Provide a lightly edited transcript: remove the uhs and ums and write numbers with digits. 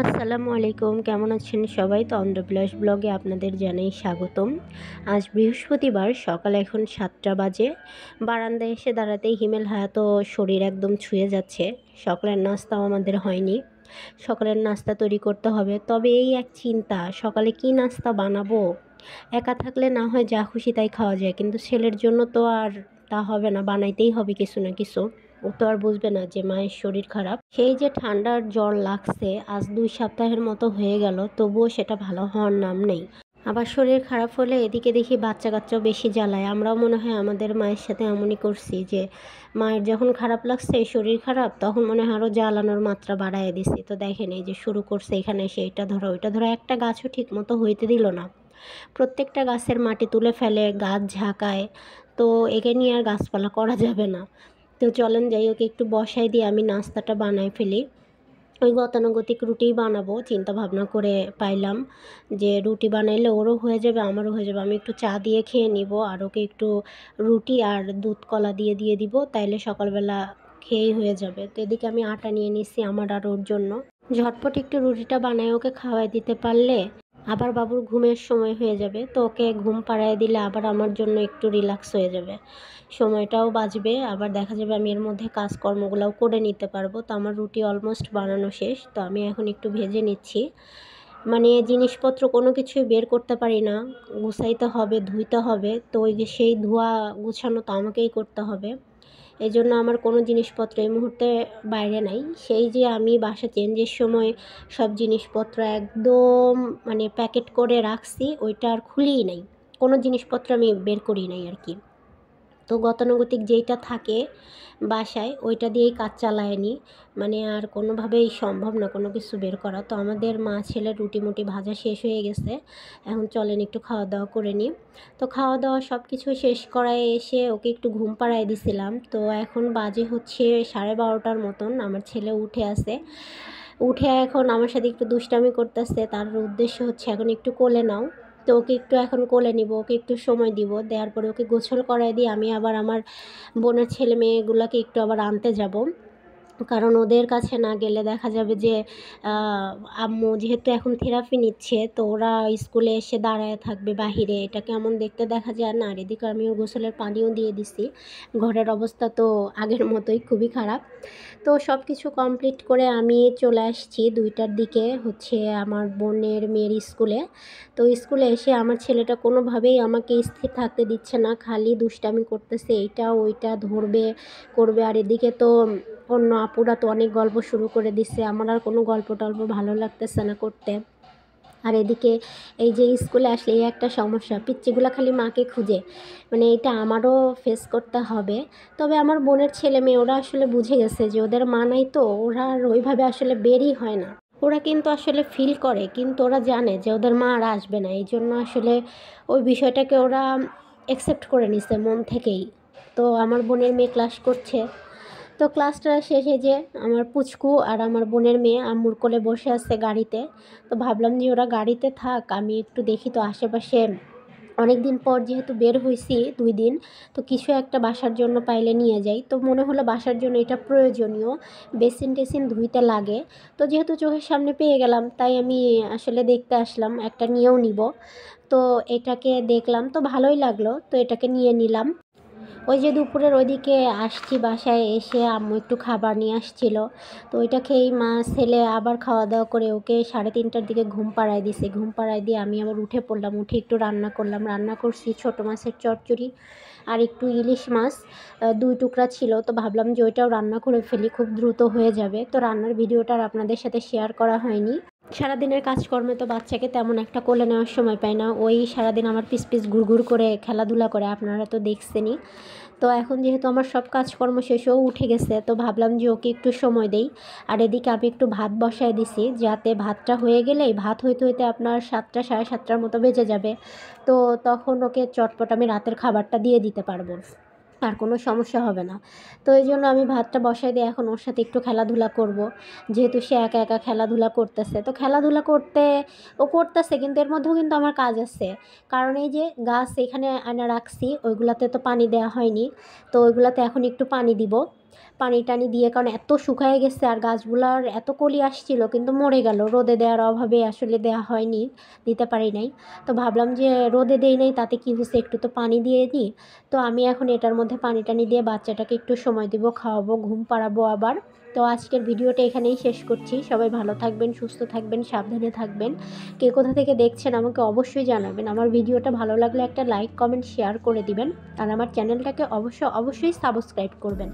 আসসালামু আলাইকুম, কেমন আছেন সবাই? তো অন্ধ্রপ্রদেশ ব্লগে আপনাদের জানাই স্বাগতম। আজ বৃহস্পতিবার, সকাল এখন 7টা বাজে। বারান্দায় এসে দাঁড়াতেই হিমেল হায়াত শরীর একদম ছুঁয়ে যাচ্ছে। সকালের নাস্তাও আমাদের হয়নি। সকালের নাস্তা তৈরি করতে হবে, তবে এই এক চিন্তা, সকালে কি নাস্তা বানাবো। একা থাকলে না হয় যা খুশি তাই খাওয়া যায়, কিন্তু ছেলের জন্য তো আর তা হবে না, বানাইতেই হবে কিছু না কিছু। ও তো আর বুঝবে না যে মায়ের শরীর খারাপ। সেই যে ঠান্ডার জ্বর লাগছে, আজ 2 সপ্তাহের মতো হয়ে গেল, তবুও সেটা ভালো হওয়ার নাম নেই। আবার শরীর খারাপ হলে এদিকে দেখি বাচ্চা কাচ্চাও বেশি জ্বালায়। আমরাও মনে হয় আমাদের মায়ের সাথে এমনই করছি, যে মায়ের যখন খারাপ লাগছে, শরীর খারাপ, তখন মনে হয় আরও জ্বালানোর মাত্রা বাড়ায় দিছি। তো দেখেন, এই যে শুরু করছে, এখানে এসে এটা ধরো ওইটা ধরো, একটা গাছও ঠিক মতো হইতে দিল না। প্রত্যেকটা গাছের মাটি তুলে ফেলে, গাছ ঝাঁকায়। তো একে নিয়ে আর গাছপালা করা যাবে না। তো চলেন যাই, ওকে একটু বসাই দিয়ে আমি নাস্তাটা বানাই ফেলি। ওই গতানুগতিক রুটিই বানাবো চিন্তা ভাবনা করে পাইলাম, যে রুটি বানাইলে ওরও হয়ে যাবে, আমারও হয়ে যাবে। আমি একটু চা দিয়ে খেয়ে নিব, আর ওকে একটু রুটি আর দুধ কলা দিয়ে দিয়ে দিব, তাইলে সকালবেলা খেয়েই হয়ে যাবে। তো এদিকে আমি আটা নিয়ে নিচ্ছি আমার আর ওর জন্য। ঝটপট একটু রুটিটা বানায় ওকে খাওয়াই দিতে পারলে আবার বাবুর ঘুমের সময় হয়ে যাবে। তো ওকে ঘুম পাড়ায় দিলে আবার আমার জন্য একটু রিল্যাক্স হয়ে যাবে, সময়টাও বাঁচবে। আবার দেখা যাবে আমি এর মধ্যে কাজকর্মগুলোও করে নিতে পারবো। তো আমার রুটি অলমোস্ট বানানো শেষ। তো আমি এখন একটু ভেজে নিচ্ছি। মানে জিনিসপত্র কোনো কিছুই বের করতে পারি না, গুছাইতে হবে, ধুইতে হবে। তো ওই যে সেই ধোয়া গুছানো তো আমাকেই করতে হবে। এই জন্য আমার কোনো জিনিসপত্র এই মুহূর্তে বাইরে নাই। সেই যে আমি বাসা চেঞ্জের সময় সব জিনিসপত্র একদম মানে প্যাকেট করে রাখছি, ওইটা আর খুলিই নাই। কোনো জিনিসপত্র আমি বের করি নাই আর কি। তো গতানুগতিক যেইটা থাকে বাসায়, ওইটা দিয়েই কাজ চালায় নিই। মানে আর কোনোভাবেই সম্ভব না কোনো কিছু বের করা। তো আমাদের মা ছেলের রুটি মুটি ভাজা শেষ হয়ে গেছে। এখন চলেন একটু খাওয়া দাওয়া করে নিই। তো খাওয়া দাওয়া সব কিছু শেষ করায় এসে ওকে একটু ঘুম পাড়ায় দিছিলাম। তো এখন বাজে হচ্ছে 12:30টার মতন। আমার ছেলে উঠে আছে, উঠে এখন আমার সাথে একটু দুষ্টামি করতেছে। তার উদ্দেশ্য হচ্ছে এখন একটু কোলে নাও। তো ওকে একটু এখন কোলে নিব, ওকে একটু সময় দিব, দেওয়ার পরে ওকে গোসল করায় দিয়ে আমি আবার আমার বোনের ছেলে মেয়েগুলোকে একটু আবার আনতে যাব। কারণ ওদের কাছে না গেলে দেখা যাবে যে আম্মু যেহেতু এখন থেরাপি নিচ্ছে, তো ওরা স্কুলে এসে দাঁড়ায় থাকবে বাহিরে, এটা কেমন দেখতে দেখা যায় না। আর এদিকে আমি ওর গোসলের পানিও দিয়ে দিছি। ঘরের অবস্থা তো আগের মতোই খুবই খারাপ। তো সব কিছু কমপ্লিট করে আমি চলে আসছি 2টার দিকে হচ্ছে আমার বোনের মেয়ের স্কুলে। তো স্কুলে এসে আমার ছেলেটা কোনোভাবেই আমাকে স্থির থাকতে দিচ্ছে না, খালি দুষ্টামি করতেছে, এইটা ওইটা ধরবে করবে। আর এদিকে তো অন্য আপুরা তো অনেক গল্প শুরু করে দিচ্ছে, আমার আর কোনো গল্প টল্প ভালো লাগতেছে না করতে। আর এদিকে এই যে স্কুলে আসলে এই একটা সমস্যা, পিচ্চিগুলো খালি মাকে খুঁজে, মানে এটা আমারও ফেস করতে হবে। তবে আমার বোনের ছেলে মেয়ে ওরা আসলে বুঝে গেছে যে ওদের মা নাই, তো ওরা আর ওইভাবে আসলে বেরই হয় না। ওরা কিন্তু আসলে ফিল করে, কিন্তু ওরা জানে যে ওদের মা আর আসবে না, এই জন্য আসলে ওই বিষয়টাকে ওরা অ্যাকসেপ্ট করে নিছে মন থেকেই। তো আমার বোনের মেয়ে ক্লাস করছে। তো ক্লাসটা শেষে যে আমার পুচকু আর আমার বোনের মেয়ে আম্মুর কোলে বসে আছে গাড়িতে। তো ভাবলাম যে ওরা গাড়িতে থাক, আমি একটু দেখি তো আশেপাশে, অনেক দিন পর যেহেতু বের হয়েছি 2 দিন, তো কিছু একটা বাসার জন্য পাইলে নিয়ে যাই। তো মনে হলো বাসার জন্য এটা প্রয়োজনীয়, বেসিন টেসিন ধুইতে লাগে। তো যেহেতু চোখের সামনে পেয়ে গেলাম, তাই আমি আসলে দেখতে আসলাম, একটা নিয়েও নিব। তো এটাকে দেখলাম তো ভালোই লাগলো, তো এটাকে নিয়ে নিলাম। ওই যে দুপুরের ওইদিকে আসছি, বাসায় এসে আম্মু একটু খাবার নিয়ে আসছিল। তো ওইটা খেয়েই মা ছেলে আবার খাওয়া দাওয়া করে ওকে 3:30টার দিকে ঘুম পাড়ায় দিছে। ঘুম পাড়ায় দিয়ে আমি আবার উঠে পড়লাম, উঠে একটু রান্না করলাম। রান্না করছি ছোটো মাছের চচ্চড়ি আর একটু ইলিশ মাছ 2 টুকরা ছিল। তো ভাবলাম যে ওইটাও রান্না করে ফেলি, খুব দ্রুত হয়ে যাবে। তো রান্নার ভিডিওটা আর আপনাদের সাথে শেয়ার করা হয়নি। সারাদিনের কাজকর্মে তো বাচ্চাকে তেমন একটা কোলে নেওয়ার সময় পাই না, ওই সারাদিন আমার পিছ পিছ ঘুরঘুর করে খেলাধুলা করে, আপনারা তো দেখছেনই। তো এখন যেহেতু আমার সব কাজকর্ম শেষেও উঠে গেছে, তো ভাবলাম যে ওকে একটু সময় দেই। আর এদিকে আমি একটু ভাত বসায় দিছি, যাতে ভাতটা হয়ে গেলেই ভাত হইতে হইতে আপনার 7টা 7:30টার মতো বেজে যাবে। তো তখন ওকে চটপট আমি রাতের খাবারটা দিয়ে দিতে পারবো। আর কোনো সমস্যা হবে না। তো এই জন্য আমি ভাতটা বসাই দিয়ে এখন ওর সাথে একটু খেলাধুলা করব। যেহেতু সে একা একা খেলাধুলা করতেছে, তো খেলাধুলা করতে ও করতেছে, কিন্তু এর মধ্যেও কিন্তু আমার কাজ আছে। কারণ এই যে গাছ এখানে আয়না রাখছি, ওইগুলাতে তো পানি দেওয়া হয়নি। তো ওইগুলাতে এখন একটু পানি দিব। পানি টানি দিয়ে, কারণ এত শুকায় গেছে আর গাছগুলার এত কলি আসছিল কিন্তু মরে গেল, রোদে দেওয়ার অভাবে আসলে দেওয়া হয়নি, দিতে পারি নাই। তো ভাবলাম যে রোদে দেই নাই, তাতে কি হয়েছে, একটু তো পানি দিয়ে দিই। তো আমি এখন এটার মধ্যে পানি টানি দিয়ে বাচ্চাটাকে একটু সময় দিব, খাওয়াবো, ঘুম পাড়াবো আবার। তো আজকের ভিডিওটা এখানেই শেষ করছি। সবাই ভালো থাকবেন, সুস্থ থাকবেন, সাবধানে থাকবেন। কে কোথা থেকে দেখছেন আমাকে অবশ্যই জানাবেন। আমার ভিডিওটা ভালো লাগলে একটা লাইক, কমেন্ট, শেয়ার করে দিবেন। আর আমার চ্যানেলটাকে অবশ্যই সাবস্ক্রাইব করবেন।